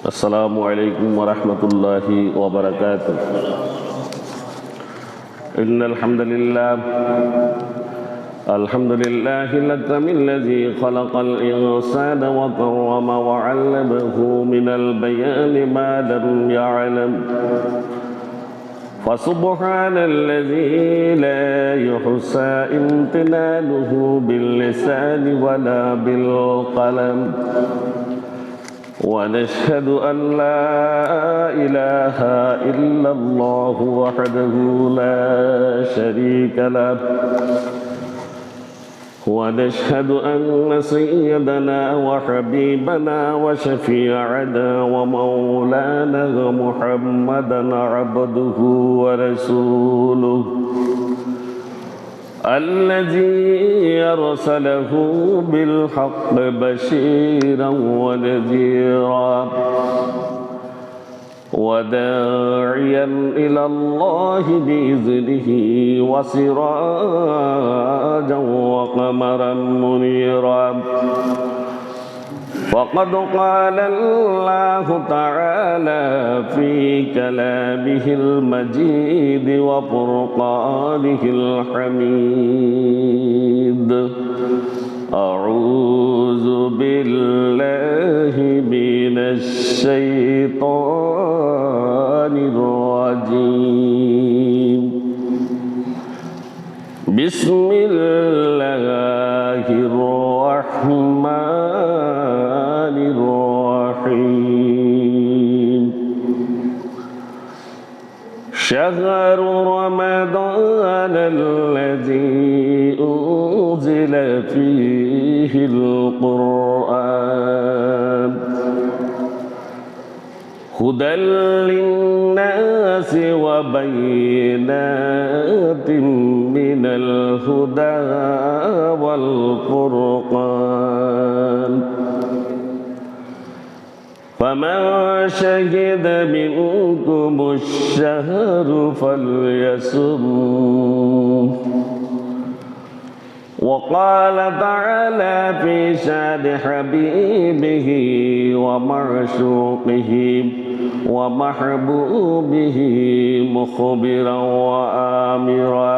السلام عليكم ورحمة الله وبركاته. إن الحمد لله الأكرم الذي خلق الإنسان وكرم وعلمه من البيان ما لم يعلم، فسبحان الذي لا يحصى امتنانه باللسان ولا بالقلم، ونشهد أن لا إله إلا الله وحده لا شريك له، ونشهد أن سيدنا وحبيبنا وشفيعنا ومولانا محمدا عبده ورسوله الذي أرسله بالحق بشيرا ونذيرا وداعيا إلى الله بإذنه وسراجا وقمرا منيرا. فقد قال الله تعالى في كلامه المجيد وفرقانه الحميد: أعوذ بالله من الشيطان الرجيم. بسم الله الرحمن الرحيم. شهر رمضان الذي أنزل فيه القرآن هدى للناس وبينات من الهدى والفرقان، فمن شهد منكم الشهر فليصمه. وقال تعالى في شان حبيبه ومعشوقه ومحبوبه مخبرا وآمرا: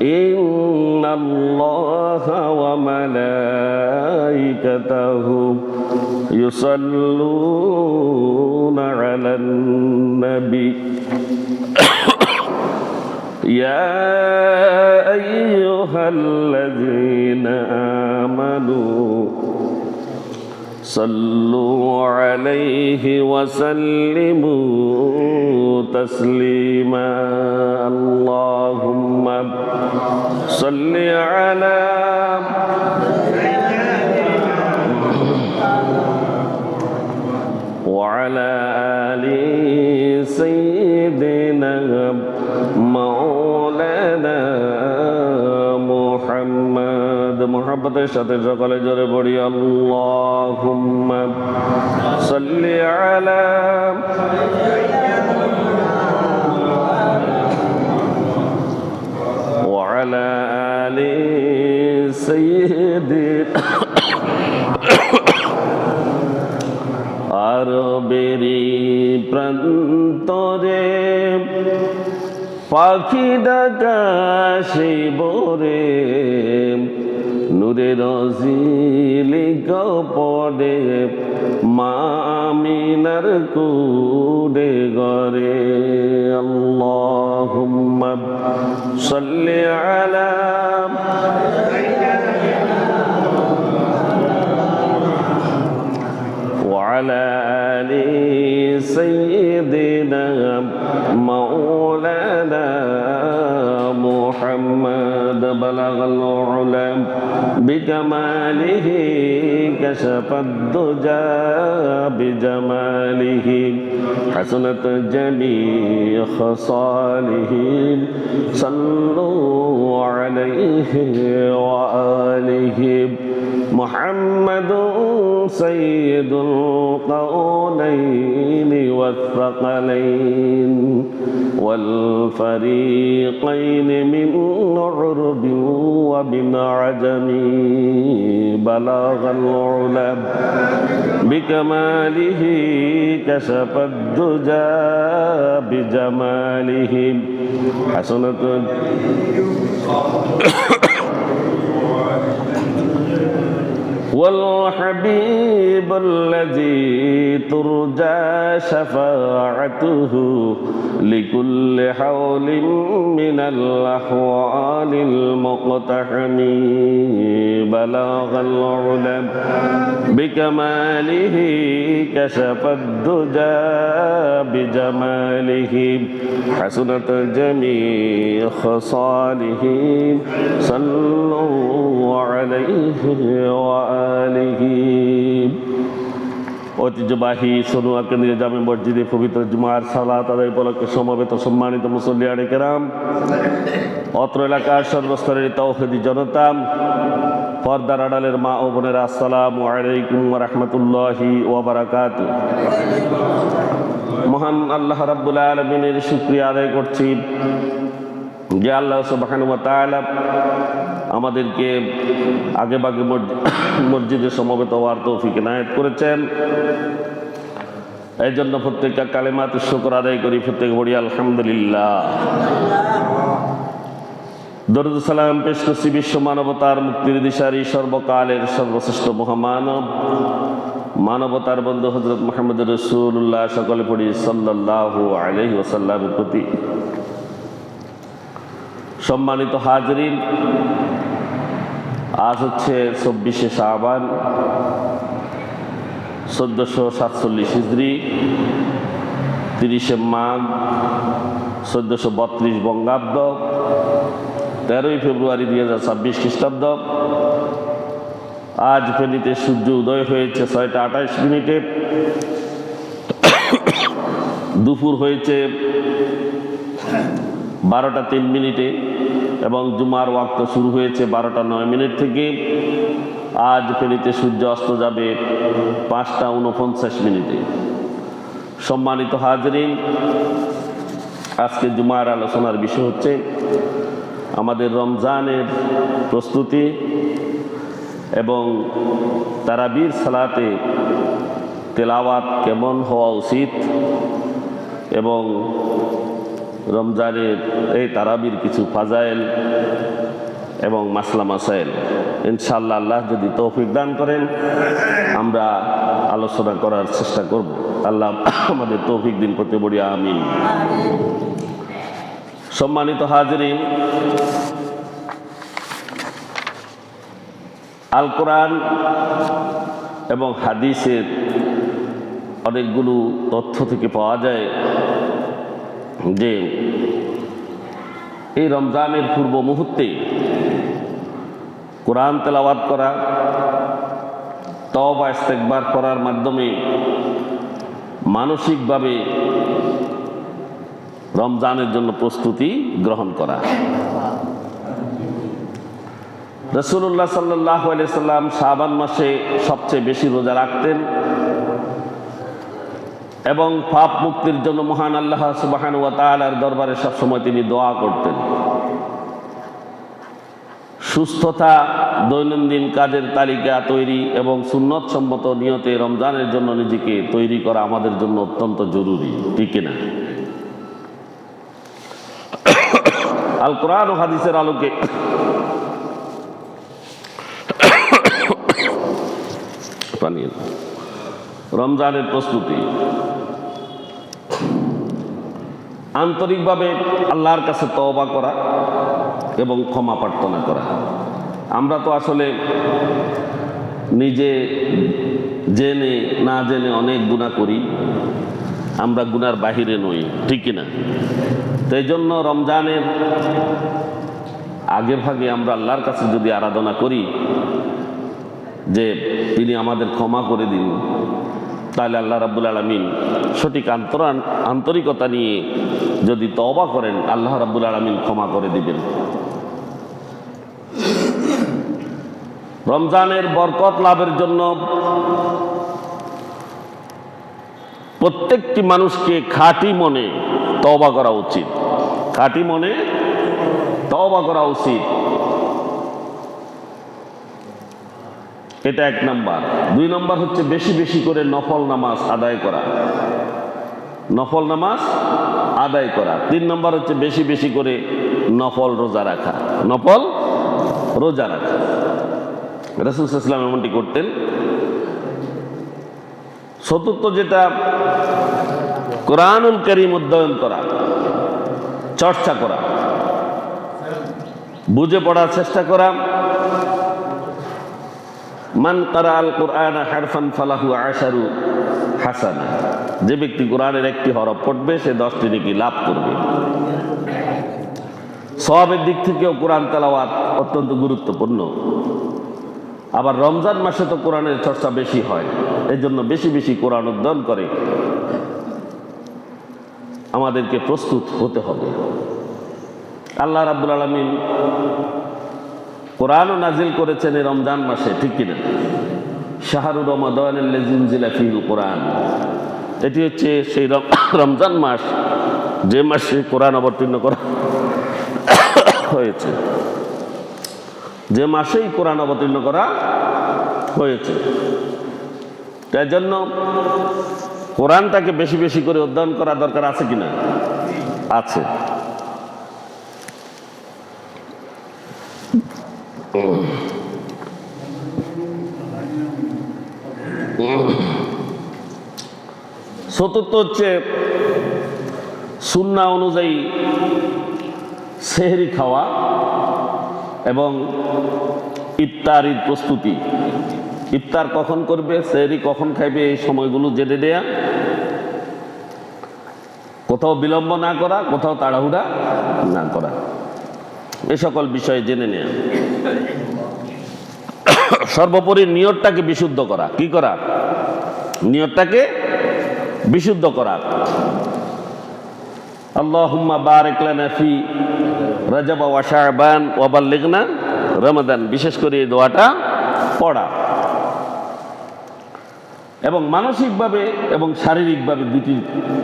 إن الله وملائكته يصلون على النبي يا أيها الذين آمنوا صلوا عليه وسلموا تسليما. اللهم صل على وعلى آل سيدنا مولانا محمد. محبতের সাথে সকলে জোরে পড়ি: আল্লাহুম্মা সাল্লি আলা ওয়া আলা আলি সাইয়্যিদিনা আরবেরি প্রান্তরে পাখি ডাকা সেই ভোরে নূরের ঝিলিক পড়ে মা আমিনার কুড়ে ঘরে। আল্লাহুম্মা সাল্লি আলা وعلى آل سيدنا مولانا محمد. بلغ العلا بكماله كشف الدجى بجماله حسنت جميع خصاله. صلوا عليه وآله. محمد سيد القولين والثقلين والفريقين من عرب ومن عجم بلغ العلا بكماله كشف الدجى بجماله حسنة والحبيب الذي ترجى شفاعته لكل حول من الأحوال المقتحم بلغ العلا بكماله كشف الدجى بجماله حسنت جميع خصاله صلوا عليه وآله ঐতিহ্যবাহী সনুয়া কেন্দ্রীয় জামে মসজিদে পবিত্র জুমার সালাত আদায় উপলক্ষে সমবেত সম্মানিত মুসল্লিয়ানে কেরাম, অত্র এলাকার সর্বস্তরের তাওহীদি জনতা, পর্দার আড়ালের মা ও বোনেরা, আসসালামু আলাইকুম ওয়া রাহমাতুল্লাহি ওয়া বারাকাতুহু। মহান আল্লাহ রাব্বুল আলামিনের শুকরিয়া আদায় করছি যে আল্লাহ সুবহানাহু ওয়া তাআলা আমাদেরকে আগেভাগে মসজিদে সমবেত হওয়ার তৌফিক এনায়েত করেছেন। এই জন্য প্রত্যেকটা কালেমাতে শুকর আদায় করি, প্রত্যেক বড়ি আলহামদুলিল্লাহ। দরুদ সালাম পেশ করছি বিশ্ব মানবতার মুক্তির দিশারি, সর্বকালের সর্বশ্রেষ্ঠ মহামানব, মানবতার বন্ধু হযরত মুহাম্মদ রাসূলুল্লাহ, সকলে পড়ি সাল্লাল্লাহু আলাইহি ওয়াসাল্লামের প্রতি। সম্মানিত হাজরিন, আজ হচ্ছে 24শে শাবান 1447 হিজরি, 30শে মাঘ 1432 বঙ্গাব্দ, 13ই ফেব্রুয়ারি 2026 খ্রিস্টাব্দ। আজ ফেনীতে সূর্য উদয় হয়েছে 6টা 28 মিনিটে, দুপুর হয়েছে 12টা 3 মিনিটে এবং জুমার ওয়াক্ত শুরু হয়েছে 12টা 9 মিনিট থেকে। আজ ফেনীতে সূর্য অস্ত যাবে 5টা 49 মিনিটে। সম্মানিত হাজরিন, আজকে জুমার আলোচনার বিষয় হচ্ছে আমাদের রমজানের প্রস্তুতি এবং তারাবির সালাতে তেলাওয়াত কেমন হওয়া উচিত এবং রমজানের এই তারাবির কিছু ফাজাইল এবং মাসলা মাসাইল। ইনশাআল্লাহ আল্লাহ যদি তৌফিক দান করেন আমরা আলোচনা করার চেষ্টা করব। আল্লাহ আমাদের তৌফিক দিন করতে বলি, আমিন। সম্মানিত হাজরিন, আল কোরআন এবং হাদিসের অনেকগুলো তথ্য থেকে পাওয়া যায় যে এই রমজানের পূর্ব মুহূর্তে কোরআন তেলাওয়াত করা, তওবা ইস্তেগফার করার মাধ্যমে মানসিকভাবে রমজানের জন্য প্রস্তুতি গ্রহণ করা। রাসূলুল্লাহ সাল্লাল্লাহু আলাইহি সাল্লাম শাবান মাসে সবচেয়ে বেশি রোজা রাখতেন এবং পাপ মুক্তির জন্য মহান আল্লাহ সুবহানাহু ওয়া তাআলার দরবারে সবসময় তিনি দোয়া করতেন। সুস্থতা, দৈনন্দিন কাজের তালিকা তৈরি এবং সুন্নত সম্মত নিয়তে রমজানের জন্য নিজেকে তৈরি করা আমাদের জন্য অত্যন্ত জরুরি, ঠিক না? আল কোরআন ও হাদিসের আলোকে রমজানের প্রস্তুতি, আন্তরিকভাবে আল্লাহর কাছে তওবা করা এবং ক্ষমা প্রার্থনা করা। আমরা তো আসলে নিজে জেনে না জেনে অনেক গুনাহ করি, আমরা গুনার বাহিরে নই, ঠিক না? তো এই জন্য রমজানের আগে ভাগে আমরা আল্লাহর কাছে যদি আরাধনা করি যে তিনি আমাদের ক্ষমা করে দিন, তাহলে আল্লাহ রাব্বুল আলামিন সঠিক আন্তরিকতা নিয়ে যদি তওবা করেন আল্লাহ রাব্বুল আলামিন ক্ষমা করে দিবেন। রমজানের বরকত লাভের জন্য প্রত্যেকটি মানুষকে খাঁটি মনে তওবা করা উচিত, খাঁটি মনে তওবা করা উচিত। এটা 1 নাম্বার। 2 নাম্বার হচ্ছে বেশি বেশি করে নফল নামাজ আদায় করা, নফল নামাজ আদায় করা। 3 নাম্বার হচ্ছে বেশি বেশি করে নফল রোজা রাখা, নফল রোজা রাখা। রাসূল সাল্লাল্লাহু আলাইহি ওয়াসাল্লাম এমনটি করতেন। চতুর্থ যেটা, কোরআনুল কারীম অধ্যয়ন করা, চর্চা করা, বুঝে পড়ার চেষ্টা করা। মান কারাআল কুরআনা হারফান ফালাহু আশারু হাসানা, যে ব্যক্তি কোরআনের একটি হরফ পড়বে সে 10টি নেকি লাভ করবে। সওয়াবের দিক থেকেও কোরআন তেলাওয়াত অত্যন্ত গুরুত্বপূর্ণ। আবার রমজান মাসে তো কোরআনের চর্চা বেশি হয়, এই জন্য বেশি বেশি কোরআন অধ্যয়ন করে আমাদেরকে প্রস্তুত হতে হবে। আল্লাহ রাব্বুল আলামিন কোরআনও নাজিল করেছেন এই রমজান মাসে, ঠিক কিনা? শাহরু রমাদানিল্লাযী উনজিলা ফীহিল কোরআন, এটি হচ্ছে সেই রমজান মাস যে মাসে কোরআন অবতীর্ণ করা হয়েছে, যে মাসেই কোরআন অবতীর্ণ করা হয়েছে। তাই জন্য কোরআনটাকে বেশি বেশি করে অধ্যয়ন করা দরকার আছে কিনা? আছে। চতুর্থ হচ্ছে সুন্নাহ অনুযায়ী সেহরি খাওয়া এবং ইফতারির প্রস্তুতি। ইফতার কখন করবে, সেহরি কখন খাইবে, এই সময়গুলো জেনে দেয়া, কোথাও বিলম্ব না করা, কোথাও তাড়াহুড়া না করা, এ সকল বিষয়ে জেনে নেয়া। সর্বোপরি নিয়তটাকে বিশুদ্ধ করা। কি করা? নিয়তটাকে বিশুদ্ধ করা। আল্লাহুম্মা বারিক লানা ফি রজব ওয়া শাবান ওয়া বাল্লিগনা রমাদান, বিশেষ করে এই দোয়াটা পড়া এবং মানসিকভাবে এবং শারীরিকভাবে দুটি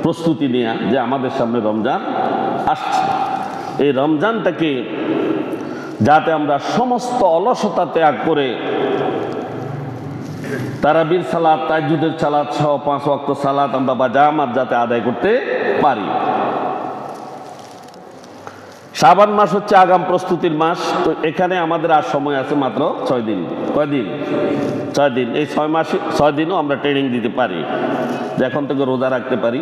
প্রস্তুতি নেওয়া যে আমাদের সামনে রমজান আসছে। এই রমজানটাকে যাতে আমরা সমস্ত অলসতা ত্যাগ করে তারাবির সালাত, তাহাজ্জুদের সালাত সহ 5 ওয়াক্ত সালাত আমরা বা জামাত যাতে আদায় করতে পারি। শাবান মাস হচ্ছে আগাম প্রস্তুতির মাস। তো এখানে আমাদের আর সময় আছে মাত্র 6 দিন। কয়দিন? 6 দিন। এই 6 দিনও আমরা ট্রেনিং দিতে পারি, যে এখন থেকে রোজা রাখতে পারি,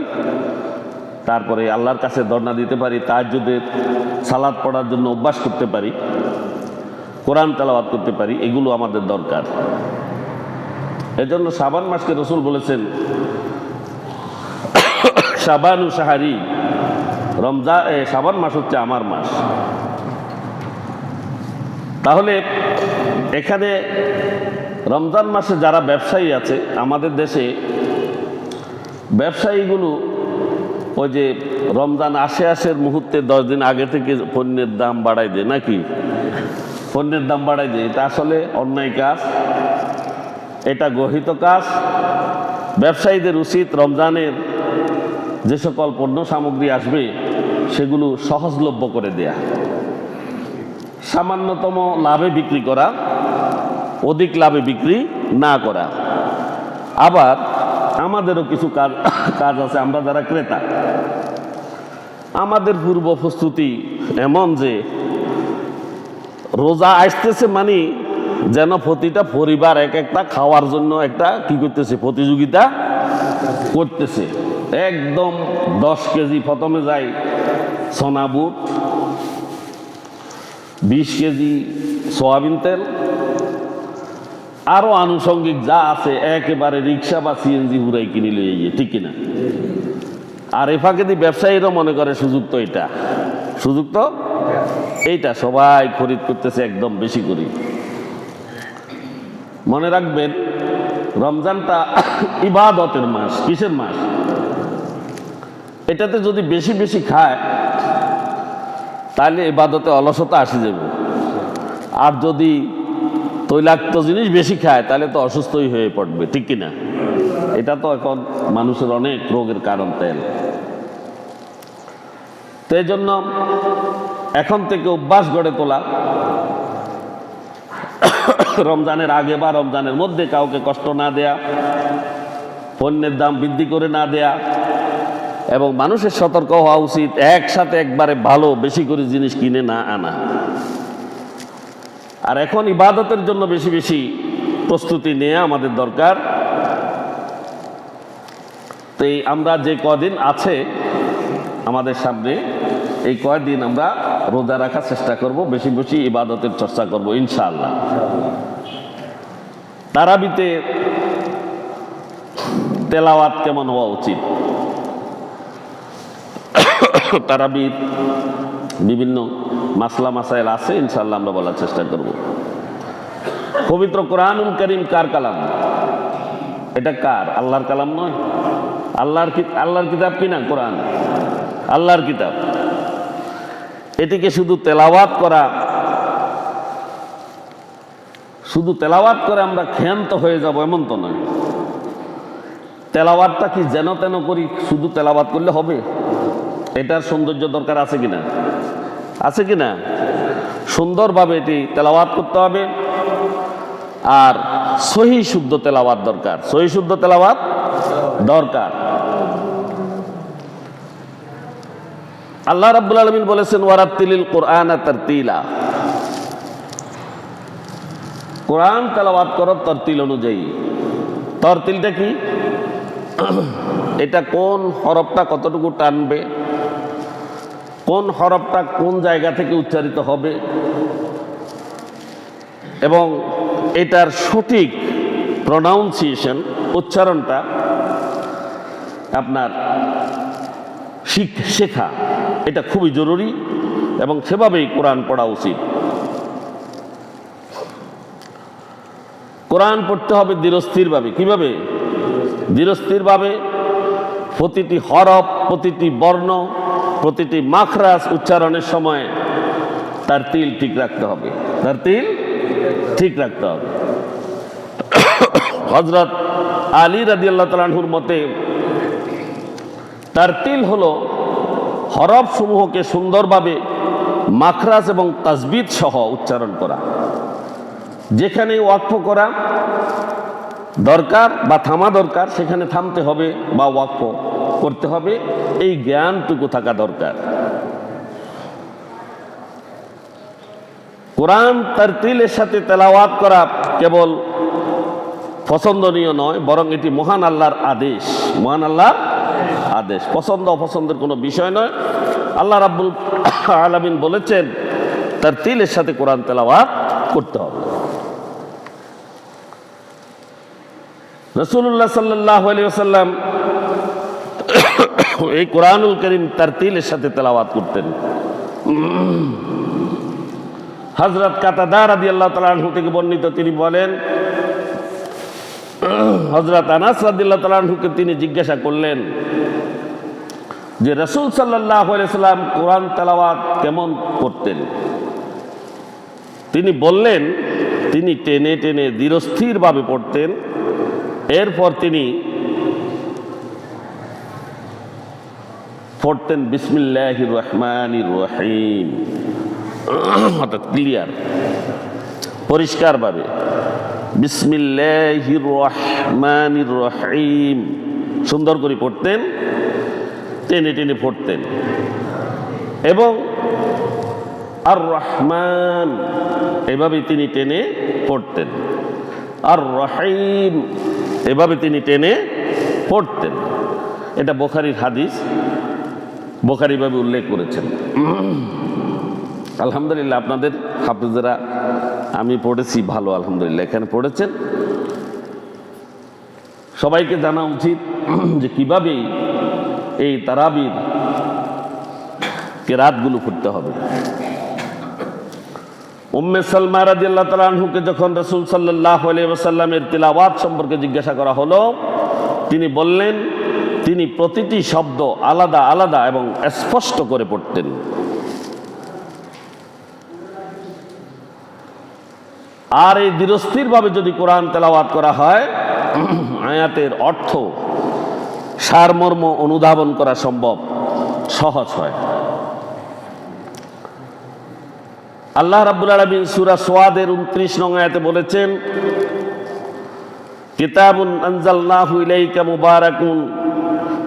তারপরে আল্লাহর কাছে ধর্ণা দিতে পারি, তাহাজ্জুদের সালাত পড়ার জন্য অভ্যাস করতে পারি, কোরআন তেলাওয়াত করতে পারি। এগুলো আমাদের দরকার। এজন্য শাবান মাসকে রাসূল বলেছেন শাবানু শাহরি, শাবান মাস হচ্ছে আমার মাস। তাহলে এখানে রমজান মাসে যারা ব্যবসায়ী আছে আমাদের দেশে, ব্যবসায়ীগুলো ওই যে রমজান আসার মুহূর্তে 10 দিন আগে থেকে পণ্যের দাম বাড়াই দেয়, নাকি? পণ্যের দাম বাড়াই দেয়। এটা আসলে অন্যায় কাজ, এটা গহিত কাজ। ব্যবসায়ীদের উচিত রমজানের যে সকল পণ্য সামগ্রী আসবে সেগুলো সহজলভ্য করে দেয়া, সামান্যতম লাভে বিক্রি করা, অধিক লাভে বিক্রি না করা। আবার আমাদেরও কিছু কাজ আছে, আমরা যারা ক্রেতা, আমাদের পূর্ব প্রস্তুতি এমন যে রোজা আসতেছে মানে যেন প্রতিটা পরিবার এক একটা খাওয়ার জন্য একটা কি করতেছে, প্রতিযোগিতা করতেছে। একদম 10 কেজি প্রথমে যায় সোনা বুট, 20 কেজি সয়াবিন তেল, আরো আনুষঙ্গিক যা আছে একেবারে রিক্সা বা সিএনজি হুরাই কিনে লিয়ে গিয়ে, ঠিক কিনা? আর এ ফাঁকে ব্যবসায়ীরাও মনে করে সুযোগ তো এটা, সুযোগ তো এইটা, সবাই খরিদ করতেছে একদম বেশি করে। মনে রাখবেন রমজানটা ইবাদতের মাস। কিসের মাস? এটাতে যদি বেশি বেশি খায় তাহলে ইবাদতে অলসতা আসে যাবে, আর যদি তৈলাক্ত জিনিস বেশি খায় তাহলে তো অসুস্থই হয়ে পড়বে, ঠিক কিনা? এটা তো এখন মানুষের অনেক রোগের কারণ তেল। তো এই জন্য এখন থেকে অভ্যাস গড়ে তোলা, রমজানের আগে বা রমজানের মধ্যে কাউকে কষ্ট না দেয়া, পণ্যের দাম বৃদ্ধি করে না দেয়া, এবং মানুষের সতর্ক হওয়া উচিত একসাথে একবারে ভালো বেশি করে জিনিস কিনে না আনা। আর এখন ইবাদতের জন্য বেশি বেশি প্রস্তুতি নেওয়া আমাদের দরকার। তো এই আমরা যে কদিন আছে আমাদের সামনে, এই কয়দিন আমরা রোজা রাখার চেষ্টা করব, বেশি বেশি ইবাদতের চর্চা করব ইনশাআল্লাহ। তারাবিতে তেলাওয়াত কেমন হওয়া উচিত? তারাবির বিভিন্ন মাসলা মাসাইল আছে, ইনশাআল্লাহ আমরা বলার চেষ্টা করব। পবিত্র কোরআনুল কারীম কার কালাম? এটা কার? আল্লাহর কালাম নয়? আল্লাহর কিতাব কিনা কোরআন? আল্লাহর কিতাব। এটিকে শুধু তেলাওয়াত করে আমরা ক্ষান্ত হয়ে যাব এমন তো নয়। তেলাওয়াতটা কি যেন তেন করি শুধু তেলাওয়াত করলে হবে? এটার সৌন্দর্য দরকার আছে কিনা? আছে কিনা? সুন্দরভাবে এটি তেলাওয়াত করতে হবে। আর সহি শুদ্ধ তেলাওয়াত দরকার, সহি শুদ্ধ তেলাওয়াত দরকার। আল্লাহ রাব্বুল আলামিন বলেছেন ওয়ারাত্তিলিল কুরআনা তারতিলা, কোরআন তেলাওয়াত করো তরতিল অনুযায়ী। তরতিলটা কি? এটা কোন হরফটা কতটুকু টানবে, কোন হরফটা কোন জায়গা থেকে উচ্চারিত হবে, এবং এটার সঠিক প্রনাউন্সিয়েশন, উচ্চারণটা আপনার শেখা, এটা খুবই জরুরি এবং সেভাবেই কোরআন পড়া উচিত। কোরআন পড়তে হবে ধীরস্থিরভাবে। কিভাবে? ধীরস্থিরভাবে। প্রতিটি হরফ, প্রতিটি বর্ণ, প্রতিটি মাখরাজ উচ্চারণের সময় তার তিল ঠিক রাখতে হবে, তার তিল ঠিক রাখতে হবে। হযরত আলী রাদিয়াল্লাহু তাআলা আনহুর মতে তার তিল হলো হরফ সমূহকে সুন্দরভাবে মাখরাজ এবং তাসবিত সহ উচ্চারণ করা। যেখানে ওয়াকফ করা দরকার বা থামা দরকার সেখানে থামতে হবে বা ওয়াকফ করতে হবে, এই জ্ঞানটুকু থাকা দরকার। কোরআন তারতিলের সাথে তেলাওয়াত করা কেবল পছন্দনীয় নয়, বরং এটি মহান আল্লাহর আদেশ। মহান আল্লাহর আদেশ, পছন্দ অপছন্দের কোনো বিষয় নয়। আল্লাহ রাব্বুল আলামিন বলেছেন তারতিলের সাথে কোরআন তেলাওয়াত করতে হবে। রাসূলুল্লাহ সাল্লাল্লাহু আলাইহি ওয়াসাল্লাম এই কোরআনুল কারীম তারতিলের সাথে তেলাওয়াত করতেন। হযরত কাতাদা রাদিয়াল্লাহু তাআলা আনহু থেকে বর্ণিত, তিনি বলেন হযরত আনাস রাদিয়াল্লাহু তাআলা আনহুকে তিনি জিজ্ঞাসা করলেন যে রাসূল সাল্লাল্লাহু আলাইহি ওয়াসাল্লাম কোরআন তেলাওয়াত কেমন করতেন? তিনি বললেন তিনি টেনে টেনে ধীরস্থিরভাবে পড়তেন। এরপর তিনি পড়তেন বিসমিল্লাহির রহমানির রহিম, অর্থাৎ ক্লিয়ার, পরিষ্কারভাবে বিসমিল্লাহির রহমানির রহিম সুন্দর করে পড়তেন, টেনে টেনে পড়তেন। এবং আর রহমান এভাবে তিনি টেনে পড়তেন, আর রহিম এভাবে তিনি টেনে পড়তেন। এটা বুখারীর হাদিস, বুখারী ভাবে উল্লেখ করেছেন। আলহামদুলিল্লাহ, আপনাদের হাফেজরা আমি পড়েছি ভালো, আলহামদুলিল্লাহ এখানে পড়েছেন। সবাইকে জানা উচিত যে কিভাবে এই তারাবির কেরাতগুলো পড়তে হবে। উম্মে সালমা রাদিয়াল্লাহু তাআলা আনহুকে যখন রাসূল সাল্লাল্লাহু আলাইহি ওয়াসাল্লামের তিলাওয়াত সম্পর্কে জিজ্ঞাসা করা হলো, তিনি বললেন তিনি প্রতিটি শব্দ আলাদা আলাদা এবং স্পষ্ট করে পড়তেন। আর এই ধীরস্থিরভাবে যদি কোরআন তেলাওয়াত করা হয় আয়াতের অর্থ সারমর্ম অনুধাবন করা সম্ভব, সহজ হয়। আল্লাহ রাব্বুল আলামিন সূরা সোয়াদের 29 নং আয়াতে বলেছেন, কিতাবুন আনজালনাহু ইলাইকা মুবারাকুন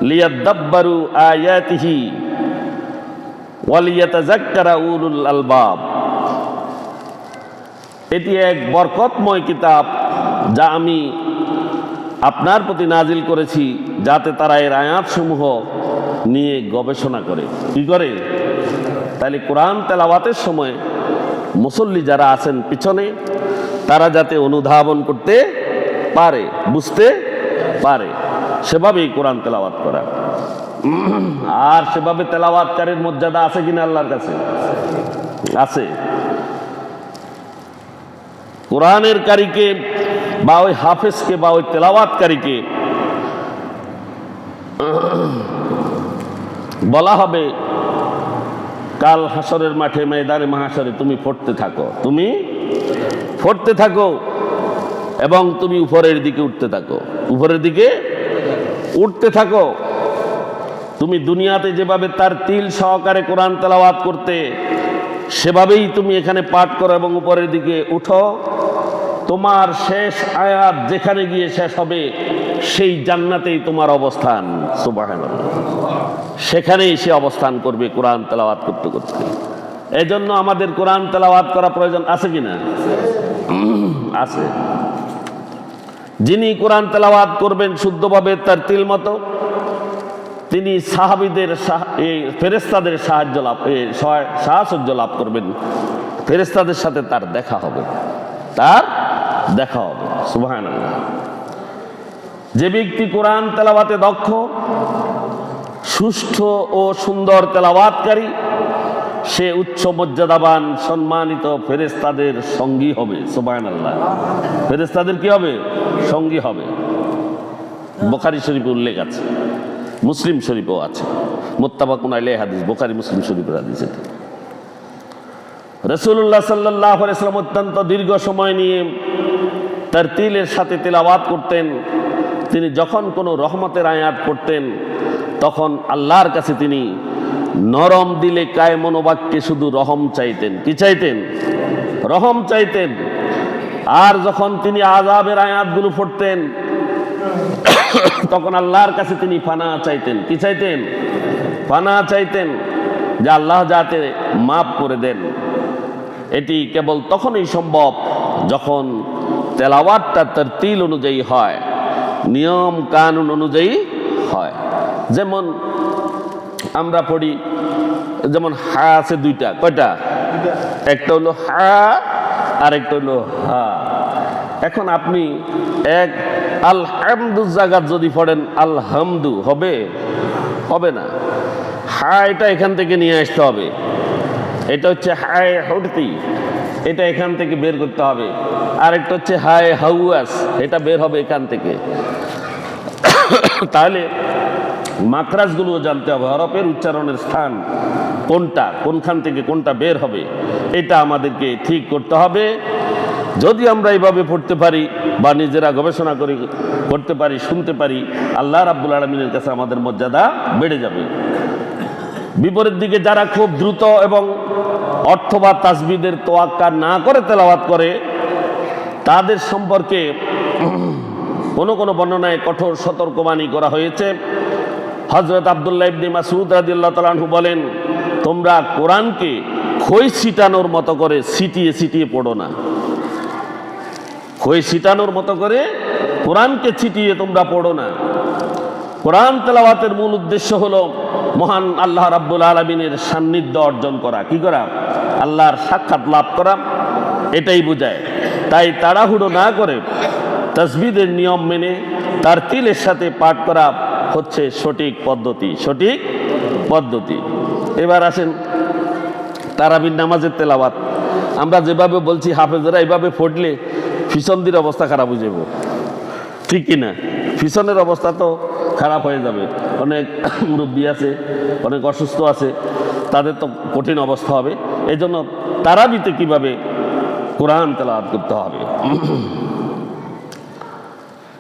লিয়াদাব্বারু আয়াতিহি ওয়া লিয়াতাযাক্কারা উলুল আলবাব। এটি এক বরকতময় কিতাব যা আমি আপনার প্রতি নাজিল করেছি, যাতে তারা এর আয়াতসমূহ নিয়ে গবেষণা করে। কি করে? তাহলে কোরআন তেলাওয়াতের সময় মুসল্লি যারা আছেন পিছনে, তারা যাতে অনুধাবন করতে পারে, বুঝতে পারে, সেভাবেই কোরআন তেলাওয়াত করা। আর সেভাবে তেলাওয়াতকারীর মর্যাদা আছে কিনা আল্লাহর কাছে? আছে। কোরআনের কারীকে বা ওই হাফেজকে বা ওই তেলাওয়াতকারীকে বলা হবে কাল হাসরের মাঠে, ময়দানে মাহশরে তুমি পড়তে থাকো, তুমি পড়তে থাকো এবং তুমি উপরের দিকে উঠতে থাকো, উপরের দিকে উঠতে থাকো। তুমি দুনিয়াতে যেভাবে তার তিল সহকারে কোরআন তেলাওয়াত করতে, সেভাবেই তুমি এখানে পাঠ করো এবং উপরের দিকে উঠো। তোমার শেষ আয়াত যেখানে গিয়ে শেষ হবে, সেই জান্নাতেই তোমার অবস্থান। সুবহানাল্লাহ। সেখানেই সে অবস্থান করবে কোরআন তেলাওয়াত করতে করতে। এজন্য আমাদের কোরআন তেলাওয়াত করা প্রয়োজন আছে কিনা? আছে। যিনি কোরআন তেলাওয়াত করবেন শুদ্ধভাবে তার তিল মতো, তিনি সাহাবীদের ফেরেশতাদের সাহায্য লাভ করবেন। ফেরেশতাদের সাথে তার দেখা হবে, তার দেখা হবে। সুবহানাল্লাহ। যে ব্যক্তি কোরআন তেলাওয়াতে দক্ষ, সুষ্ঠু ও সুন্দর তেলাওয়াতকারী, সে উচ্চ মর্যাদাবান সম্মানিত ফেরেশতাদের সঙ্গী হবে। সুবহানাল্লাহ। ফেরেশতাদের কি হবে? সঙ্গী হবে। বুখারী শরীফে উল্লেখ আছে, মুসলিম শরীফেও আছে। মুত্তাফাকুন আলাইহি হাদিস, বুখারী মুসলিম শরীফের হাদিস। এটি রাসূলুল্লাহ সাল্লাল্লাহু আলাইহি ওয়াসাল্লাম অত্যন্ত দীর্ঘ সময় নিয়ে তার তিলের সাথে তেলাওয়াত করতেন। তিনি যখন কোনো রহমতের আয়াত পড়তেন, তখন আল্লাহর কাছে তিনি নরম দিলে কায় মনোবাক্যে শুধু রহম চাইতেন। কি চাইতেন? রহম চাইতেন। আর যখন তিনি আযাবের আয়াতগুলো পড়তেন, তখন আল্লাহর কাছে তিনি পানাহ চাইতেন। কি চাইতেন? পানাহ চাইতেন যে আল্লাহ যাতে মাফ করে দেন। এটি কেবল তখনই সম্ভব যখন তেলাওয়াতটা তার তিল অনুযায়ী হয়, নিয়ম কানুন অনুযায়ী হয়। যেমন আমরা পড়ি, যেমন হা আছে দুইটা, কয়টা? একটা হলো হা আর একটা হলো হা। এখন আপনি এক আলহামদু জায়গা যদি পড়েন আলহামদু হবে? হবে না। হা এটা এখান থেকে নিয়ে আসতে হবে। এটা হচ্ছে হায় হটতি, এটা এখান থেকে বের করতে হবে। আর একটা হচ্ছে হায় হাউয়াস, এটা বের হবে এখান থেকে। তাহলে মাখরাজগুলো জানতে হবে, হরফের উচ্চারণের স্থান কোনটা, কোনখান থেকে কোনটা বের হবে, এটা আমাদেরকে ঠিক করতে হবে। যদি আমরা এইভাবে পড়তে পারি বা নিজেরা গবেষণা করতে পারি, শুনতে পারি, আল্লাহ রাব্বুল আলামিনের কাছে আমাদের মর্যাদা বেড়ে যাবে। বিপরীত দিকে যারা খুব দ্রুত এবং অর্থ বা তাসবিদের তোয়াক্কা না করে তেলাওয়াত করে, তাদের সম্পর্কে কোনো কোনো বর্ণনায় কঠোর সতর্কবাণী করা হয়েছে। হযরত আব্দুল্লাহ ইবনে মাসউদ রাদিয়াল্লাহু তাআলা আনহু বলেন, তোমরা কোরআনকে খই ছিটানোর মতো করে ছিটিয়ে ছিটিয়ে পড়ো না। খই ছিটানোর মতো করে কোরআনকে ছিটিয়ে তোমরা পড়ো না। কোরআন তেলাওয়াতের মূল উদ্দেশ্য হলো মহান আল্লাহ রাব্বুল আলামিনের সান্নিধ্য অর্জন করা। কি করা? আল্লাহর সাক্ষাৎ লাভ করা, এটাই বোঝায়। তাই তাড়াহুড়ো না করে তাসবিদের নিয়ম মেনে তার তিলের সাথে পাঠ করা হচ্ছে সঠিক পদ্ধতি। সঠিক পদ্ধতি। এবার আসেন তারাবির নামাজের তেলাওয়াত। আমরা যেভাবে বলছি হাফেজরা এইভাবে পড়লে পিছনদের অবস্থা খারাপ হয়ে যাবে, ঠিক কিনা? পিছনের অবস্থা তো খারাপ হয়ে যাবে। অনেক মুরব্বী আছে, অনেক অসুস্থ আছে, তাদের তো কঠিন অবস্থা হবে। এই জন্য তারাবিতে কিভাবে কোরআন তেলাওয়াত করতে হবে।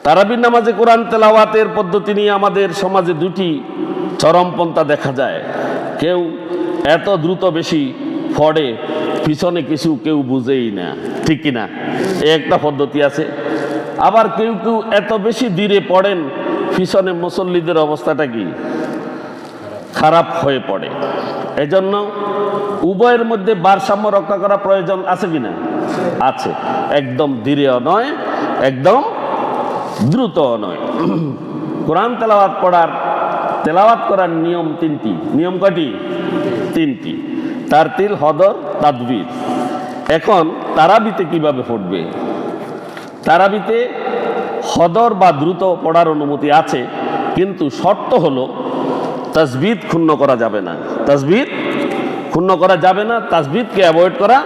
তারাবির নামাজে কোরআন তেলাওয়াতের পদ্ধতি নিয়ে আমাদের সমাজে দুটি চরমপন্থা দেখা যায়। কেউ এত দ্রুত বেশি পড়ে, পিছনে কিছু কেউ বুঝেই না, ঠিক কিনা? একটা পদ্ধতি আছে। আবার কেউ কেউ এত বেশি ধীরে পড়েন, পিছনে মুসল্লিদের অবস্থাটা কি খারাপ হয়ে পড়ে। এজন্য উভয়ের মধ্যে ভারসাম্য রক্ষা করা প্রয়োজন আছে কিনা? আছে। একদম ধীরেও নয়, একদম দ্রুতও নয়। কোরআন তেলাওয়াত করার নিয়ম তিনটি। নিয়ম কয়টি? তিনটি। তারতিল, হদর, তাদবির। এখন তারাবিতে কিভাবে পড়বে? তারাবিতে হদর বা দ্রুত পড়ার অনুমতি আছে, কিন্তু শর্ত হলো তাসবিদ ক্ষুণ্ণ করা যাবে না। তাসবিদ ক্ষুণ্ণ করা যাবে না, তাসবিদকে অ্যাভয়েড করা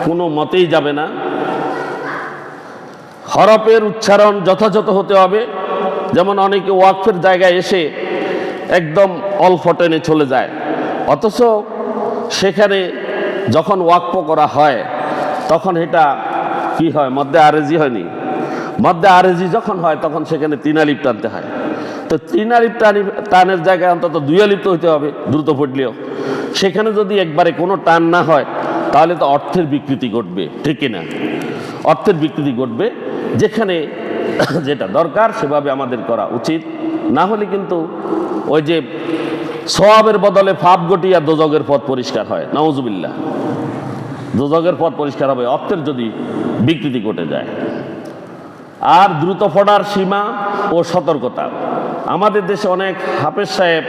কোনো মতেই যাবে না। হরফের উচ্চারণ যথাযথ হতে হবে। যেমন অনেকে ওয়াকফের জায়গায় এসে একদম অল্প টেনে চলে যায়, অথচ সেখানে যখন ওয়াকফ করা হয় তখন এটা কি হয়? মধ্যে আরেজি হয়নি? মধ্যে আরেজি যখন হয় তখন সেখানে 3 আলিফ টানতে হয়। তো 3 আলিফ টানের জায়গায় অন্তত 2 আলিফ তো হইতে হবে দ্রুত পড়লেও। সেখানে যদি একবারে কোনো টান না হয় তাহলে তো অর্থের বিকৃতি ঘটবে, ঠিক কিনা? অর্থের বিকৃতি ঘটবে। যেখানে যেটা দরকার সেভাবে আমাদের করা উচিত। না হলে কিন্তু ওই যে সওয়াবের বদলে পাপ ঘটিয়া দোজখের পথ পরিষ্কার হয়, নাউজুবিল্লাহ। দোজখের পথ পরিষ্কার হবে অর্থের যদি বিকৃতি ঘটে যায়। আর দ্রুত পড়ার সীমা ও সতর্কতা। আমাদের দেশে অনেক হাফেজ সাহেব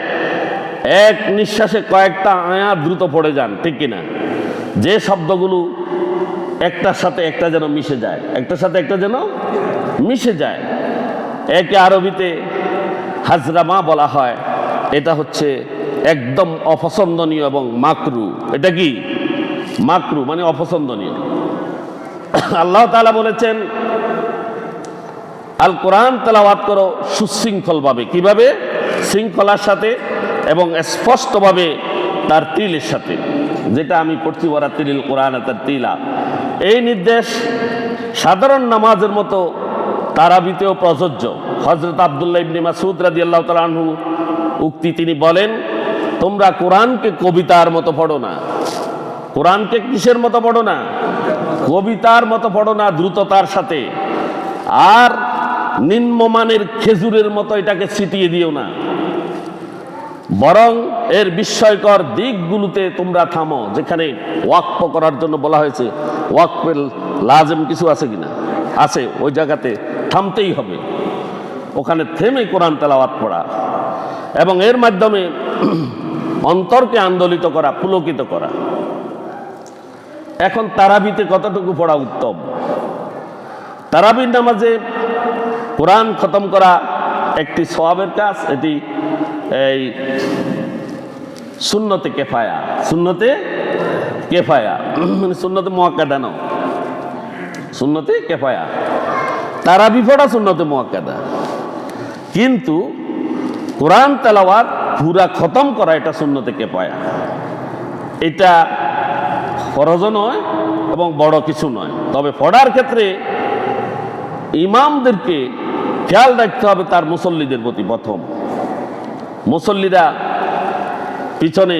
এক নিঃশ্বাসে কয়েকটা আয়াত দ্রুত পড়ে যান, ঠিক কিনা? যে শব্দগুলো একটার সাথে একটা যেন মিশে যায়, একটার সাথে একটা যেন মিশে যায়। একে আরবিতে হাজরামা বলা হয়। এটা হচ্ছে একদম অপছন্দনীয় এবং মাকরু। এটা কি? মাকরু মানে অপছন্দনীয়। আল্লাহ তাআলা বলেছেন, আল কোরআন তেলাওয়াত করো সুশৃঙ্খলভাবে। কিভাবে? শৃঙ্খলার সাথে এবং স্পষ্টভাবে তার তিলের সাথে, যেটা আমি করছি, ওরা তিলিল কোরআন তার তিলা। এই নির্দেশ সাধারণ নামাজের মতো তারাবিতেও প্রযোজ্য। হযরত আব্দুল্লাহ ইবনে মাসউদ রাদিয়াল্লাহু তাআলা আনহু উক্তি, তিনি বলেন, তোমরা কোরআনকে কবিতার মতো পড়ো না। কোরআনকে কিসের মতো পড়ো না? কবিতার মতো পড়ো না, দ্রুততার সাথে। আর নিম্নমানের খেজুরের মতো এটাকে ছিটিয়ে দিও না, বরং এর বিস্ময়কর দিকগুলোতে তোমরা থামো। যেখানে ওয়াকফ করার জন্য বলা হয়েছে, ওয়াকফের লাজেম কিছু আছে কিনা? আছে। ওই জায়গাতে থামতেই হবে, ওখানে থেমে কোরআন তেলাওয়াত পড়া এবং এর মাধ্যমে অন্তরকে আন্দোলিত করা, পুলকিত করা। এখন তারাবিতে কতটুকু পড়া উত্তম? তারাবির নামাজে কোরআন খতম করা একটি সওয়াবের কাজ। এটি এই সুন্নতে কেফায়া। সুন্নতে কেফায়া মানে সুন্নতে মুআক্কাদা নয়, সুন্নতে কেফায়া। তারাবি পড়া সুন্নতে মুআক্কাদা, কিন্তু কোরআন তেলাওয়াত পুরা খতম করা এটা সুন্নতে কেফায়া। এটা ফরজ নয় এবং বড় কিছু নয়। তবে পড়ার ক্ষেত্রে ইমামদেরকে খেয়াল রাখতে হবে তার মুসল্লিদের প্রতি। প্রথম মুসল্লিরা পিছনে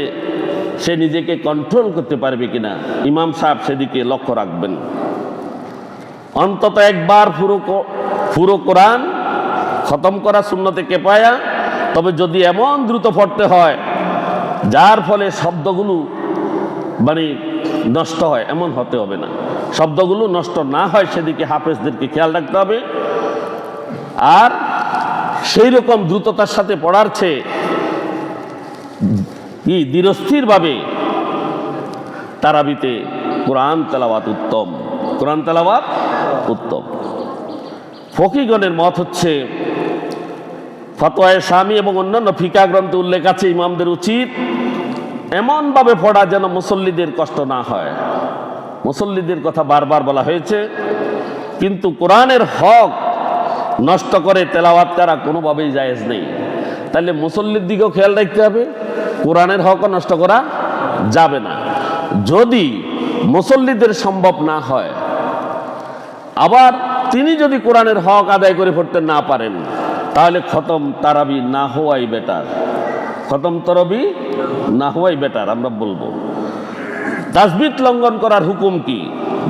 সে নিজেকে কন্ট্রোল করতে পারবে কিনা, ইমাম সাহেব সেদিকে লক্ষ্য রাখবেন। অন্তত একবার পুরো কোরআন খতম করা সুন্নতে কেফায়া। তবে যদি এমন দ্রুত পড়তে হয় যার ফলে শব্দগুলো মানে নষ্ট হয়, এমন হতে হবে না। শব্দগুলো নষ্ট না হয় সেদিকে হাফেজদেরকে খেয়াল রাখতে হবে। আর সেই রকম দ্রুততার সাথে পড়ার চেয়ে কি ধীরস্থিরভাবে তারাবিতে কোরআন তেলাওয়াত উত্তম। কোরআন তেলাওয়াত উত্তম। ফকিগণের মত হচ্ছে, ফতোয়ায়ে শামী এবং অন্যান্য ফিকাহ গ্রন্থে উল্লেখ আছে, ইমামদের উচিত এমনভাবে পড়া যেন মুসল্লিদের কষ্ট না হয়। মুসল্লিদের কথা বারবার বলা হয়েছে, কিন্তু কোরআনের হক নষ্ট করে তেলাওয়াত করা কোনোভাবেই জায়েজ নেই। তাহলে মুসল্লির দিকেও খেয়াল রাখতে হবে, কোরআনের হকও নষ্ট করা যাবে না। যদি মুসল্লিদের সম্ভব না হয়, আবার তিনি যদি কোরআনের হক আদায় করে পড়তে না পারেন তাহলে খতম তারাবি না হওয়াই বেটার, খতম তারাবি না হওয়াই বেটার আমরা বলবো। তাসবিহ লঙ্ঘন করার হুকুম কি?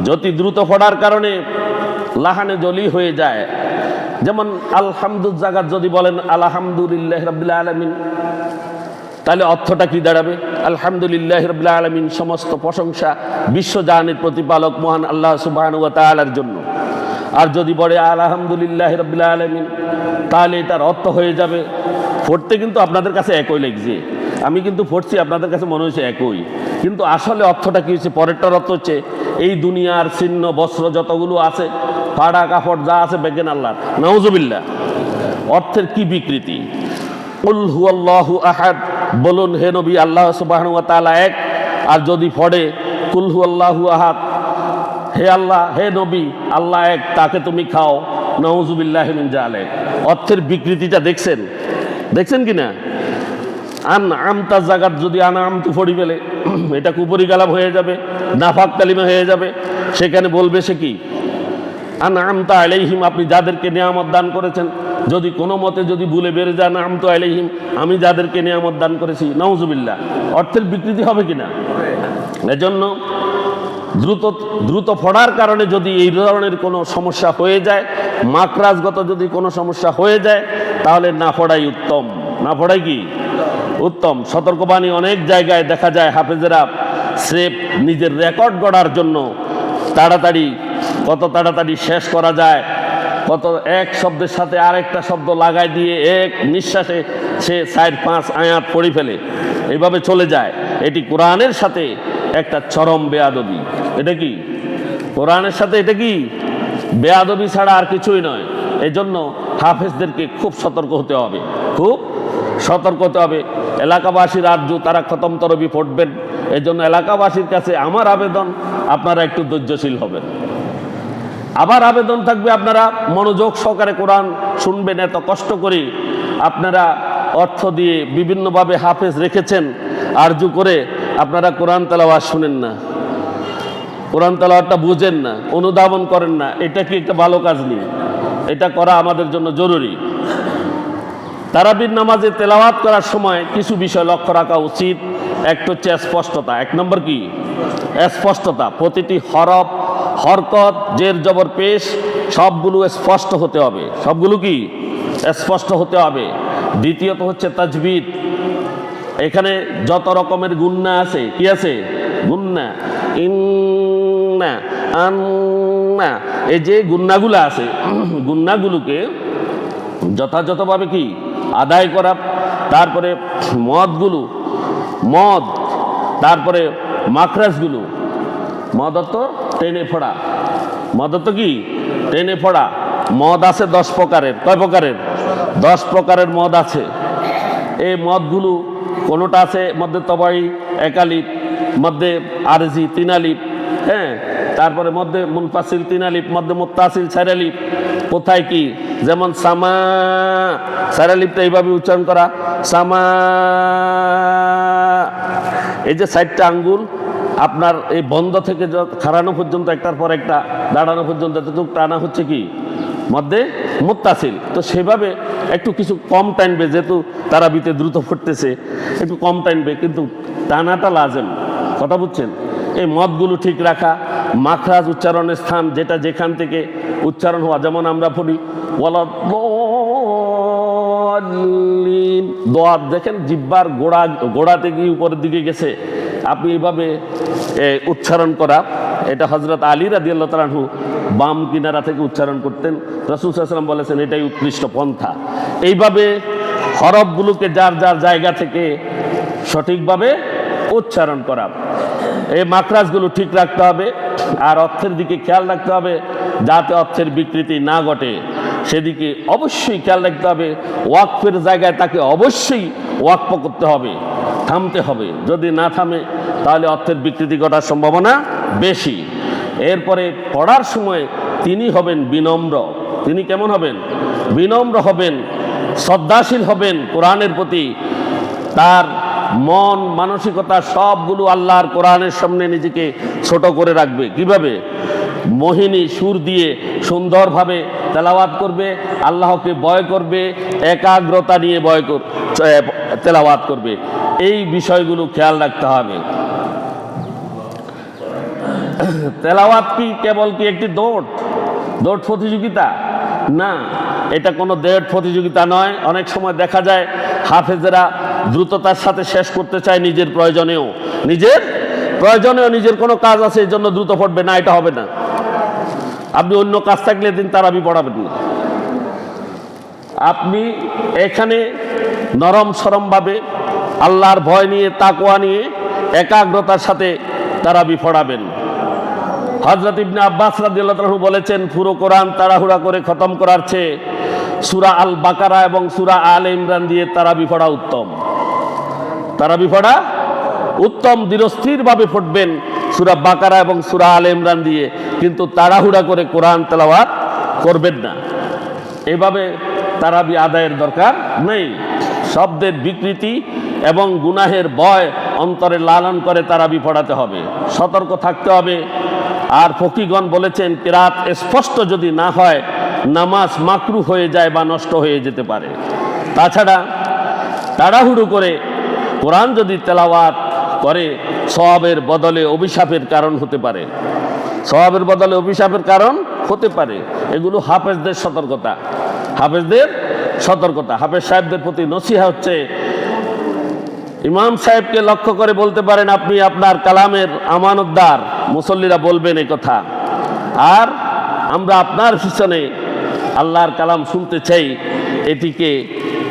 যদি দ্রুত পড়ার কারণে লাহানে জলি হয়ে যায়, যেমন আলহামদুল জাগাত যদি বলেন আলহামদুলিল্লাহ রাব্বিল আলামিন, তাহলে অর্থটা কি দাঁড়াবে? আলহামদুলিল্লাহ রাব্বিল আলামিন, সমস্ত প্রশংসা বিশ্বজাহানের প্রতিপালক মহান আল্লাহ সুবহানাহু ওয়া তাআলার জন্য। আর যদি বলে আলহামদুলিল্লাহ রাব্বিল আলামিন, তাহলে এটার অর্থ হয়ে যাবে, পড়তে কিন্তু আপনাদের কাছে একই লাগছে, আমি কিন্তু পড়ছি আপনাদের কাছে মনে হয়েছে একই, কিন্তু আসলে অর্থটা কি হচ্ছে? পরেরটার অর্থ হচ্ছে এই দুনিয়ার ছিন্ন বস্ত্র যতগুলো আছে, ফাড়া কাপড় যা আছে বেগেন আল্লাহ, নাউজুবিল্লাহ। অর্থের কি বিকৃতি! কুল হুয়াল্লাহু আহাদ, বলুন হে নবী আল্লাহ সুবহানাহু ওয়া তাআলা এক। আর যদি পড়ে কুল হুয়াল্লাহু আহাদ, হে আল্লাহ হে নবী আল্লাহ এক, তাকে তুমি খাও, নাউজুবিল্লাহি মিন জালিক। অর্থের বিকৃতিটা দেখছেন, দেখছেন কিনা? আন আমতা জাগাত যদি আনামতু পড়ি ফেলে, এটা কুপুরি কালাম হয়ে যাবে, নাফাক কালিমা হয়ে যাবে। সেখানে বলবে সে কি? আন আমতা আলাইহিম, আপনি যাদেরকে নিয়ামত দান করেছেন। যদি কোনো মতে যদি ভুলে বেড়ে যান আমতু আলাইহিম, আমি যাদেরকে নিয়ামত দান করেছি, নাউজুবিল্লাহ। অর্থের বিকৃতি হবে কিনা? এজন্য দ্রুত পড়ার কারণে যদি এই ধরনের কোনো সমস্যা হয়ে যায়, মাকরাজগত যদি কোনো সমস্যা হয়ে যায়, তাহলে না পড়াই উত্তম। না পড়াই কি উত্তম। সতর্কবাণী অনেক জায়গায় দেখা যায় হাফেজেরা স্রেফ নিজের রেকর্ড গড়ার জন্য কত তাড়াতাড়ি শেষ করা যায়, কত এক শব্দের সাথে আরেকটা শব্দ লাগাই দিয়ে এক নিঃশ্বাসে সে 4-5 আয়াত পড়ে ফেলে, এইভাবে চলে যায়। এটি কোরআনের সাথে একটা চরম বেয়াদবি। এটা কি কোরআনের সাথে এটা কি বেয়াদবি ছাড়া আর কিছুই নয়। এই জন্য হাফেজদেরকে খুব সতর্ক হতে হবে, খুব সতর্ক হতে হবে। এলাকাবাসীর আরজু, তারা খতম তরবি পড়বেন। এই জন্য এলাকাবাসীর কাছে আমার আবেদন, আপনারা একটু ধৈর্যশীল হবেন। আবার আবেদন থাকবে আপনারা মনোযোগ সহকারে কোরআন শুনবেন। এত কষ্ট করে আপনারা অর্থ দিয়ে বিভিন্নভাবে হাফেজ রেখেছেন, আরজু করে আপনারা কোরআন তেলাওয়াত শুনেন না, কোরআন তেলাওয়াতটা বুঝেন না, অনুধাবন করেন না। এটা কি একটা ভালো কাজ নেই? এটা করা আমাদের জন্য জরুরি। তারাবির নামাজে তেলাওয়াত করার সময় কিছু বিষয় লক্ষ্য রাখা উচিত। একটা হচ্ছে স্পষ্টতা। 1 নম্বর কি? স্পষ্টতা। প্রতিটি হরফ, হরকত, জের জবর পেশ সবগুলো স্পষ্ট হতে হবে। সবগুলো কি স্পষ্ট হতে হবে। দ্বিতীয়ত হচ্ছে তাজবিদ। এখানে যত রকমের গুন্না আছে, কি আছে? গুন্না, ইন্না, আন্না, এই যে গুন্নাগুলো আছে, গুন্নাগুলোকে যথাযথভাবে কি আদায় করা। তারপরে মদ, তারপরে মাখরাজগুলো, মদ অর্থ টেনে ফোড়া, মদ অর্থ কি টেনে ফোড়া। মদ আছে 10 প্রকারের। কয় প্রকারের? 10 প্রকারের মদ আছে। এই মদগুলো কোনোটা আছে মধ্যে তবাই 1 আলিফ, মধ্যে আরজি 3 আলিফ, হ্যাঁ, তারপরে মধ্যে মুনফাসিল 3 আলিফ, মধ্যে মুত্তাসিল 4 আলিফ। কোথায় কি? যেমন সামা, 4 আলিফটা এইভাবে উচ্চারণ করা, সামা। এই যে 4টা আঙ্গুল আপনার এই বন্ধ থেকে খাড়ানো পর্যন্ত, একটার পর একটা দাঁড়ানো পর্যন্ত এতটুকু টানা হচ্ছে কি মধ্যে মুত্তাসিল। তো সেভাবে একটু কিছু কম টানবে, যেহেতু তারাবিতে দ্রুত ফুটতেছে, একটু কম টানবে, কিন্তু টানাটা লাজেম। কথা বুঝছেন? এই মদগুলো ঠিক রাখা, মাখরাজ উচ্চারণের স্থান যেটা যেখান থেকে উচ্চারণ হওয়া, যেমন আমরা পড়ি ওয়ালাদ্দাল্লিন, দোয়া দেখেন জিহ্বার গোড়া থেকে উপরের দিকে গেছে, আপনি এইভাবে উচ্চারণ করা। এটা হযরত আলী রাদিয়াল্লাহু তাআলা আনহু বাম কিনারা থেকে উচ্চারণ করতেন। রাসূল সাল্লাল্লাহু আলাইহি ওয়াসাল্লাম বলেছেন এটাই উৎকৃষ্ট পন্থা। এইভাবে হরফগুলোকে যার যার জায়গা থেকে সঠিকভাবে উচ্চারণ করা। এই মাখরাজগুলো ঠিক রাখতে হবে। আর অর্থের দিকে খেয়াল রাখতে হবে যাতে অর্থের বিকৃতি না ঘটে, সেদিকে অবশ্যই খেয়াল রাখতে হবে। ওয়াকফের জায়গায় তাকে অবশ্যই ওয়াকফ করতে হবে, থামতে হবে। যদি না থামে তাহলে অর্থের বিকৃতি ঘটার সম্ভাবনা বেশি। এরপরে পড়ার সময় তিনি হবেন বিনম্র। তিনি কেমন হবেন? বিনম্র হবেন, শ্রদ্ধাশীল হবেন কোরআনের প্রতি। তার মন মানসিকতা সবগুলো আল্লাহর কোরআনের সামনে নিজেকে ছোট করে রাখবে। কিভাবে? মোহিনী সুর দিয়ে সুন্দরভাবে তেলাওয়াত করবে, আল্লাহকে ভয় করবে, একাগ্রতা নিয়ে তেলাওয়াত করবে। এই বিষয়গুলো খেয়াল রাখতে হবে। তেলাওয়াত কি কেবল কি একটি দৌড় প্রতিযোগিতা? না, এটা কোনো দৌড় প্রতিযোগিতা নয়। অনেক সময় দেখা যায় হাফেজেরা দ্রুততার সাথে শেষ করতে চায়, নিজের প্রয়োজনেও নিজের কোনো কাজ আছে এই জন্য দ্রুত পড়বে না, এটা হবে না। আপনি অন্য কাজ থাকলে দিন তারাবি পড়াবেন না। আপনি এখানে নরম সরমভাবে আল্লাহর ভয় নিয়ে, তাকওয়া নিয়ে, একাগ্রতার সাথে তারাবি পড়াবেন। হযরত ইবনে আব্বাস রাদিয়াল্লাহু তাআলা বলেছেন, পুরো কোরআন তাড়াহুড়া করে খতম করার চেয়ে সূরা আল বাকারা এবং সূরা আলে ইমরান দিয়ে তারাবি পড়া উত্তম। তারাবি পড়া উত্তম, ধীরস্থিরভাবে পড়বেন সূরা বাকারা এবং সূরা আলে ইমরান দিয়ে, কিন্তু তাড়াহুড়া করে কোরআন তেলাওয়াত করবেন না। এভাবে তারাবি আদায়ের দরকার নেই। শব্দের বিকৃতি এবং গুনাহের ভয় অন্তরে লালন করে তারাবি পড়াতে হবে, সতর্ক থাকতে হবে। আর ফকিগণ বলেছেন, কিরাত স্পষ্ট যদি না হয় নামাজ মাকরু হয়ে যায় বা নষ্ট হয়ে যেতে পারে। তাছাড়া তাড়াহুড়ো করে কোরআন যদি তেলাওয়াত করে সওয়াবের বদলে অভিশাপের কারণ হতে পারে, সওয়াবের বদলে অভিশাপের কারণ হতে পারে। এগুলো হাফেজদের সতর্কতা, হাফেজ সাহেবদের প্রতি নসিহা হচ্ছে, ইমাম সাহেবকে লক্ষ্য করে বলতে পারেন, আপনি আপনার কালামের আমানতদার, মুসল্লিরা বলবেন এই কথা। আর আমরা আপনার পিছনে আল্লাহর কালাম শুনতে চাই। এটিকে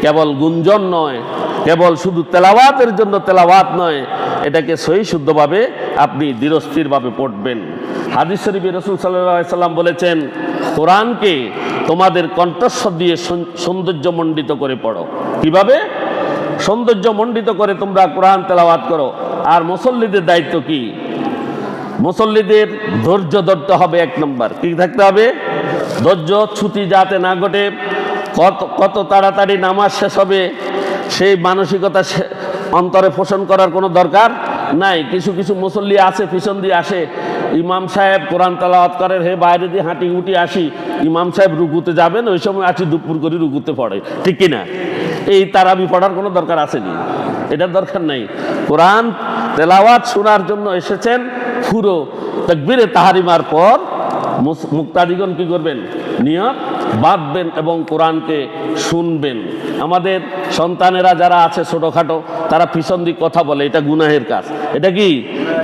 কেবল গুঞ্জন নয়, কেবল শুধু তেলাওয়াতের জন্য তেলাওয়াত নয়, এটাকে সহি শুদ্ধভাবে আপনি ধীরস্থিরভাবে পড়বেন। হাদিস শরীফে রাসূল সাল্লাল্লাহু আলাইহি সাল্লাম বলেছেন, কোরআনকে তোমাদের কণ্ঠস্বর দিয়ে সৌন্দর্যমণ্ডিত করে পড়ো। কিভাবে? সৌন্দর্যমণ্ডিত করে তোমরা কোরআন তেলাওয়াত করো। আর মুসল্লিদের দায়িত্ব কি? মুসল্লিদের ধৈর্য ধরতে হবে। এক নম্বর কি থাকতে হবে? ধৈর্য, ছুটি যাতে না ঘটে। কত তাড়াতাড়ি নামাজ শেষ হবে সেই মানসিকতা অন্তরে পোষণ করার কোনো দরকার নাই। কিছু মুসল্লি আছে, পিছন দিয়ে আসে, ইমাম সাহেব কোরআন তেলাওয়াত করে, হে বাইরে দিয়ে হাঁটি উঠি আসি, ইমাম সাহেব রুকুতে যাবেন, ওই সময় আসি দুপুর করে রুকুতে পড়ে, ঠিক কিনা? এই তারাবি পড়ার কোনো দরকার আসেনি, এটার দরকার নাই। কোরআন তেলাওয়াত শোনার জন্য এসেছেন, পুরো তাকবীরে তাহরিমার পর মুক্তাদিগণ কি করবেন? নিয়ত বাঁধবেন এবং কোরআনকে শুনবেন। আমাদের সন্তানেরা যারা আছে ছোটোখাটো, তারা পিছন দিক কথা বলে, এটা গুনাহের কাজ। এটা কি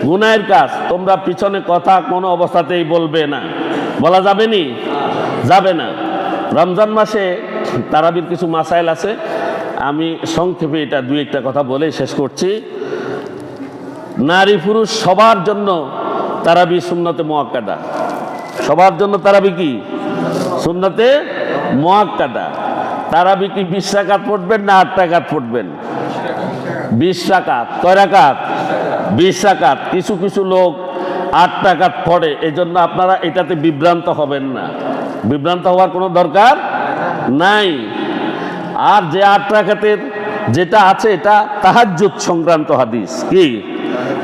গুনাহের কাজ? তোমরা পিছনে কথা কোনো অবস্থাতেই বলবে না, বলা যাবে না। রমজান মাসে তারাবির কিছু মাসাইল আছে, আমি সংক্ষেপে এটা দুই একটা কথা বলে শেষ করছি। নারী পুরুষ সবার জন্য তারাবি সুন্নতে মুআক্কাদা, সবার জন্য তারাবি কি সুন্নতে মুআক্কাদা। তারাবি কি 20 রাকাত পড়বেন না 8 রাকাত পড়বেন? 20 রাকাত। কয় রাকাত? 20 রাকাত। কিছু লোক 8 রাকাত পড়ে, এজন্য আপনারা এটাতে বিভ্রান্ত হবেন না, বিভ্রান্ত হওয়ার কোনো দরকার নাই। আর যে 8 রাকাতের যেটা আছে এটা তাহাজ্জুদ সংক্রান্ত হাদিস। কি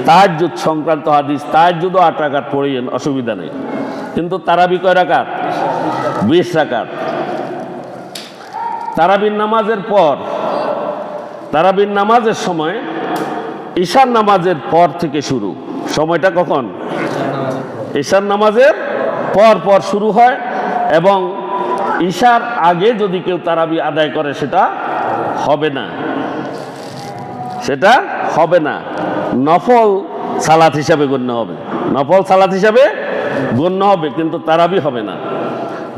তাহাজ্জুদ সংক্রান্ত হাদিস? তাহাজ্জুদও 8 রাকাত পড়েন, অসুবিধা নেই। কিন্তু তারাবি কয় রাকাত? 20 রাকাত। তারাবির নামাজের পর, তারাবির নামাজের সময় ঈশার নামাজের পর থেকে শুরু। সময়টা কখন? ঈশার নামাজের পর শুরু হয়, এবং ঈশার আগে যদি কেউ তারাবি আদায় করে সেটা হবে না, নফল সালাত হিসাবে গণ্য হবে, নফল সালাত হিসাবে গণ্য হবে, কিন্তু তারাবি হবে না।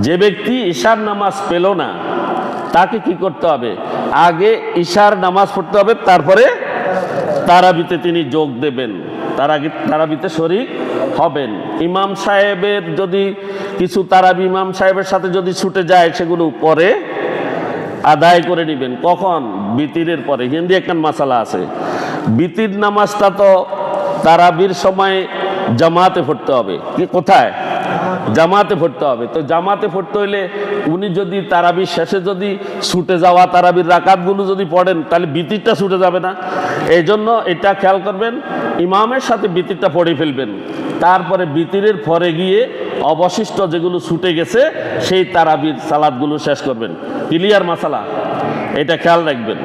যে ব্যক্তি ঈশার নামাজ পেল না, তাকে কি করতে হবে? আগে ঈশার নামাজ পড়তে হবে, তারপরে তারাবিতে তিনি যোগ দেবেন, তারাবিতে শরীক হবেন। ইমাম সাহেবের যদি কিছু তারাবি ইমাম সাহেবের সাথে যদি ছুটে যায়, সেগুলো পরে আদায় করে নেবেন। কখন? বিতিরের পরে। হিন্দি একটা মাসালা আছে, বিতির নামাজটা তো তারাবির সময় জামাতে পড়তে হবে। কি কোথায়? জামাতে পড়তে হবে। তো জামাতে পড়তে হইলে উনি যদি তারাবির শেষে যদি ছুটে যাওয়া তারাবির রাকাতগুলো যদি পড়েন তাহলে বিতিরটা ছুটে যাবে না। এই জন্য এটা খেয়াল করবেন, ইমামের সাথে বিতিরটা পড়ে ফেলবেন, তারপরে বিতিরের পরে গিয়ে অবশিষ্ট যেগুলো ছুটে গেছে সেই তারাবির সালাদগুলো শেষ করবেন। ক্লিয়ার মাসালা? এটা খেয়াল রাখবেন।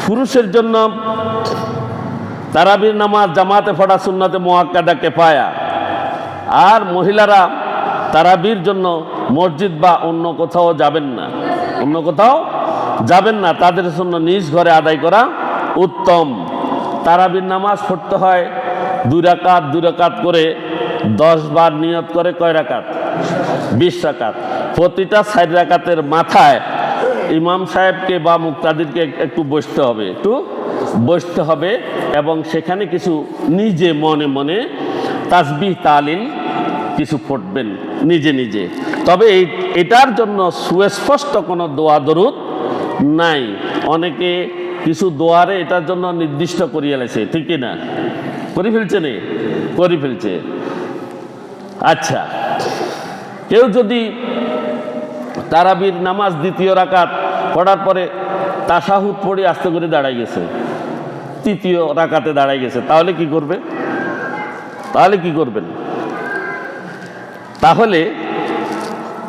পুরুষের জন্য তারাবির নামাজ জামাতে পড়া সুন্নতে মুআক্কাদা কিফায়া, আর মহিলারা তারাবির জন্য মসজিদ বা অন্য কোথাও যাবেন না, অন্য কোথাও যাবেন না, তাদের জন্য নিজ ঘরে আদায় করা উত্তম। তারাবির নামাজ পড়তে হয় 2 রাকাত 2 রাকাত করে 10 বার নিয়ত করে কয় রাকাত? 20 রাকাত। প্রতিটা 4 রাকাতের মাথায় ইমাম সাহেবকে বা মুক্তাদিরকে একটু বসতে হবে এবং সেখানে কিছু নিজে মনে মনে তাসবিহ তালিল কিছু পড়বেন নিজে নিজে। তবে এটার জন্য সুস্পষ্ট কোনো দোয়া দরুদ নাই। অনেকে কিছু দোয়ারে এটার জন্য নির্দিষ্ট করিয়ে লেছে, ঠিক না? করে ফেলছে। আচ্ছা, কেউ যদি তারাবির নামাজ 2য় রাকাত পড়ার পরে তাশাহুদ পড়ে আস্তে করে দাঁড়াই গেছে, 3য় রাকাতে দাঁড়াই গেছে, তাহলে কি করবেন? তাহলে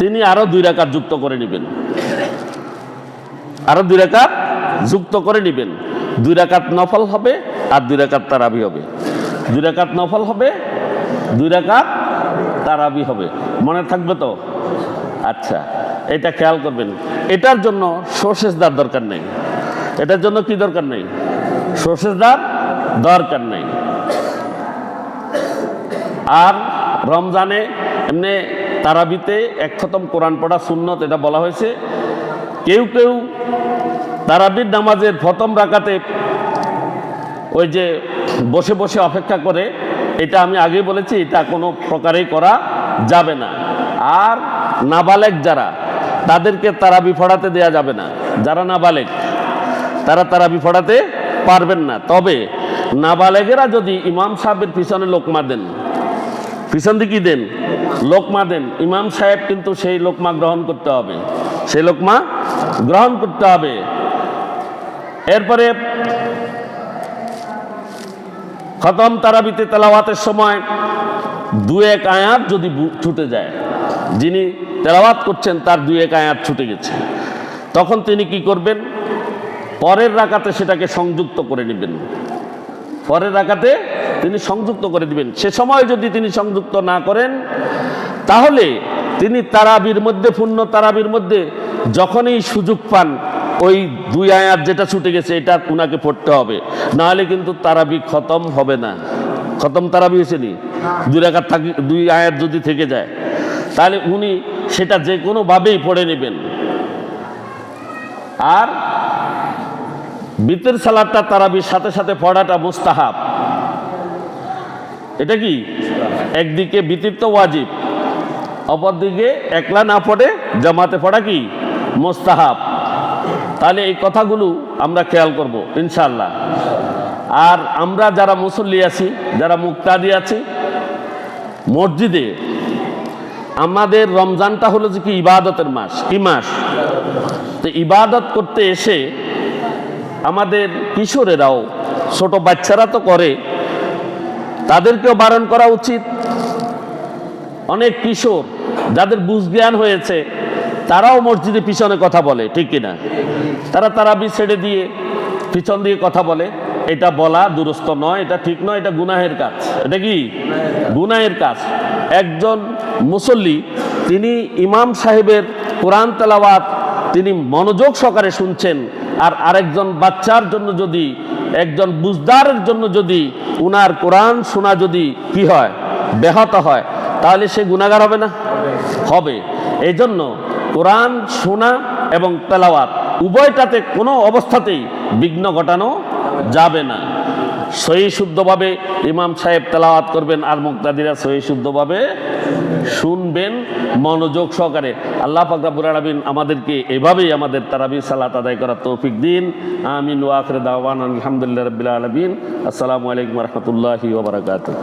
তিনি আরো 2 রাকাত যুক্ত করে নেবেন, 2 রাকাত নফল হবে আর 2 রাকাত তারাবি হবে। 2 রাকাত নফল হবে, 2 রাকাত তারাবি হবে। মনে থাকবে তো? আচ্ছা, এটা খেয়াল করবেন। এটার জন্য সরসেজদার দরকার নেই। এটার জন্য কি দরকার নেই? সরসেজদার দরকার নেই। আর রমজানে এমনি তারাবিতে 1 খতম কোরআন পড়া সুন্নত, এটা বলা হয়েছে। কেউ তারাবির নামাজের প্রথম রাকাতে ওই যে বসে বসে অপেক্ষা করে, এটা আমি আগেই বলেছি, এটা কোনো প্রকারেই করা যাবে না। আর নাবালেগ যারা, তাদেরকে তারাবি পড়াতে দেয়া যাবে না। যারা নাবালেগ তারা তারাবি পড়াতে পারবেন না। তবে নাবালেগেরা যদি ইমাম সাহেবের পিছনে লোকমা দেন, পিছন দিকে দেন, লোকমা দেন, ইমাম সাহেব কিন্তু সেই লোকমা গ্রহণ করতে হবে, এরপরে খতম তারাবিতে তেলাওয়াতের সময় 2-1 আয়াত যদি ছুটে যায়, যিনি তেলাওয়াত করছেন তার 2-1 আয়াত ছুটে গেছে, তখন তিনি কি করবেন? পরের রাকাতে সেটাকে সংযুক্ত করে নেবেন। সে সময় যদি তিনি সংযুক্ত না করেন, তাহলে তিনি তারাবির মধ্যে, পূর্ণ তারাবির মধ্যে যখনই সুযোগ পান, ওই 2 আয়াত যেটা ছুটে গেছে এটা উনাকে পড়তে হবে, নাহলে কিন্তু তারাবি খতম হবে না। খতম তারাবি হয়েছে নি? 2 রাকাত 2 আয়াত যদি থেকে যায়, তাহলে উনি সেটা যে কোনোভাবেই পড়ে নেবেন। আর বিতর সালাতটা তারাবির সাথে সাথে পড়াটা মুস্তাহাব। এটা কি? একদিকে বিতির তো ওয়াজিব, অপরদিকে একলা না পড়ে জামাতে পড়া কি? মুস্তাহাব। তাহলে এই কথাগুলো আমরা খেয়াল করব ইনশাআল্লাহ। আর আমরা যারা মুসল্লি আছি, যারা মুক্তাদি আছি মসজিদে, আমাদের রমজানটা হলো যে কি ইবাদতের মাস। কি মাস? তো ইবাদত করতে এসে আমাদের কিশোরেরাও, ছোট বাচ্চারা তো করে, তাদেরকেও বারণ করা উচিত। অনেক কিশোর যাদের বুঝ জ্ঞান হয়েছে, তারাও মসজিদে পিছনে কথা বলে, ঠিক কিনা? তারা তারাবি ছেড়ে দিয়ে পিছন দিয়ে কথা বলে। এটা বলা দুরস্ত নয়, এটা ঠিক নয়, এটা গুনাহের কাজ। এটা কি? গুনাহের কাজ। একজন মুসল্লি তিনি ইমাম সাহেবের কোরআন তেলাওয়াত তিনি মনোযোগ সহকারে শুনছেন, আর আরেকজন বাচ্চার জন্য যদি, একজন বুঝদারের জন্য যদি উনার কোরআন শোনা যদি কি হয়, ব্যাহত হয়, তাহলে সে গুনাহগার হবে না? হবে। এই জন্য কোরআন শোনা এবং তেলাওয়াত উভয়টাতে কোনো অবস্থাতেই বিঘ্ন ঘটানো যাবে না। সহি শুদ্ধভাবে ইমাম সাহেব তেলাওয়াত করবেন, আর মুক্তাদিরা সহি শুদ্ধভাবে শুনবেন মনোযোগ সহকারে। আল্লাহ পাক রব্বুল আলামিন আমাদেরকে এভাবেই আমাদের তারাবি সালাত আদায় করার তৌফিক দিন। আমিন ওয়া আখিরু দাওয়ানা আলহামদুলিল্লাহি রাব্বিল আলামিন। আসসালামু আলাইকুম ওয়া রাহমাতুল্লাহি ওয়া বারাকাতুহু।